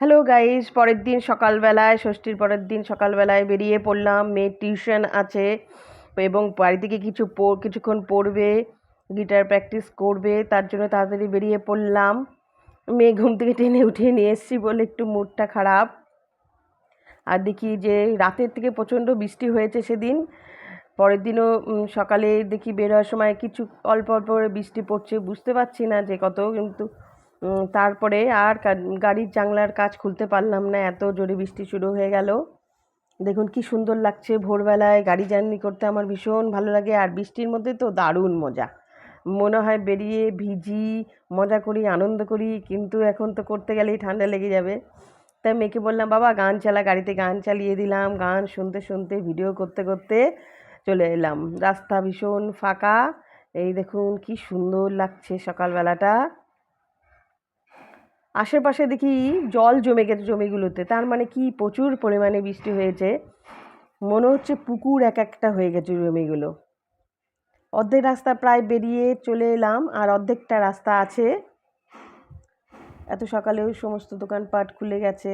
Hello guys, পরের দিন সকালবেলায়, ষষ্ঠীর পরের দিন সকালবেলায় বেরিয়ে পড়লাম। মেয়ের টিউশন আছে এবং বাড়ি থেকে কিছুক্ষণ পড়বে, গিটার প্র্যাকটিস করবে, তার জন্য তাড়াতাড়ি বেরিয়ে পড়লাম। মেয়ে ঘুম থেকে টেনে উঠিয়ে নিয়ে এসেছি বলে একটু মুডটা খারাপ। আর দেখি যে রাতের থেকে প্রচণ্ড বৃষ্টি হয়েছে সেদিন। পরের দিনও সকালে দেখি বের হওয়ার সময় কিছু অল্প অল্প করে বৃষ্টি পড়ছে, বুঝতে পারছি না যে কত, কিন্তু তারপরে আর গাড়ির জানলার কাচ খুলতে পারলাম না, এত জোরে বৃষ্টি শুরু হয়ে গেল। দেখুন কি সুন্দর লাগছে, ভোরবেলায় গাড়ি জার্নি করতে আমার ভীষণ ভালো লাগে। আর বৃষ্টির মধ্যে তো দারুণ মজা, মনে হয় বেরিয়ে ভিজি, মজা করি, আনন্দ করি, কিন্তু এখন তো করতে গেলেই ঠান্ডা লেগে যাবে। তাই মেয়েকে বললাম, বাবা গান চালা, গাড়িতে গান চালিয়ে দিলাম, গান শুনতে শুনতে ভিডিও করতে করতে চলে এলাম। রাস্তা ভীষণ ফাঁকা, এই দেখুন কি সুন্দর লাগছে সকালবেলাটা। আশেপাশে দেখি জল জমে গেছে জমিগুলোতে, তার মানে কি প্রচুর পরিমাণে বৃষ্টি হয়েছে। মনে হচ্ছে পুকুর এক একটা হয়ে গেছে জমিগুলো। অর্ধেক রাস্তা প্রায় বেরিয়ে চলে এলাম, আর অর্ধেকটা রাস্তা আছে। এত সকালেও সমস্ত দোকানপাট খুলে গেছে,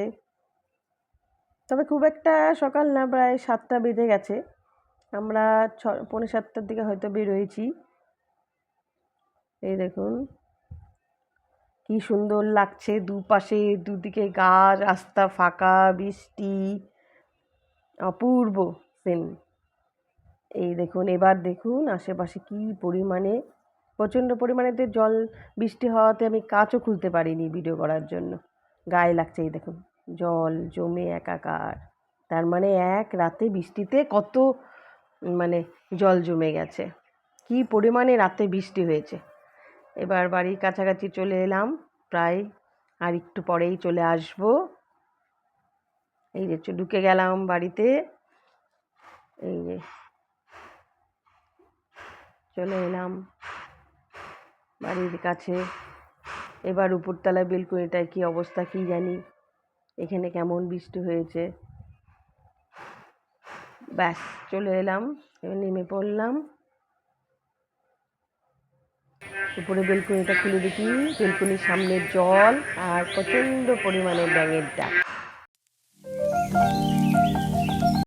তবে খুব একটা সকাল না, প্রায় 7টা বেজে গেছে। আমরা পৌনে 7টার দিকে হয়তো বেরোয়েছি। এই দেখুন কি সুন্দর লাগছে, দুপাশে দুদিকে গাছ, রাস্তা ফাঁকা, বৃষ্টি, অপূর্ব সিন। এই দেখুন, এবার দেখুন আশেপাশে কি পরিমাণে, প্রচণ্ড পরিমাণেতে জল, বৃষ্টি হওয়াতে আমি কাচও খুলতে পারিনি ভিডিও করার জন্য, গায়ে লাগছে। এই দেখুন জল জমে একাকার, তার মানে এক রাতে বৃষ্টিতে কত মানে জল জমে গেছে, কি পরিমাণে রাতে বৃষ্টি হয়েছে। এবার বাড়ির কাছাকাছি চলে এলাম, প্রায় আর একটু পরেই চলে আসব। এই যে ঢুকে গেলাম বাড়িতে, এই যে চলে এলাম বাড়ির কাছে। এবার উপরতলায় বেলকনিটায় কি অবস্থা কি জানি, এখানে কেমন বৃষ্টি হয়েছে। ব্যাস চলে এলাম, এবার নেমে পড়লাম। উপরে বেলকনিটা খুলে দেখি বেলকনির সামনে জল আর প্রচণ্ড পরিমাণে ব্যাঙের ডাক।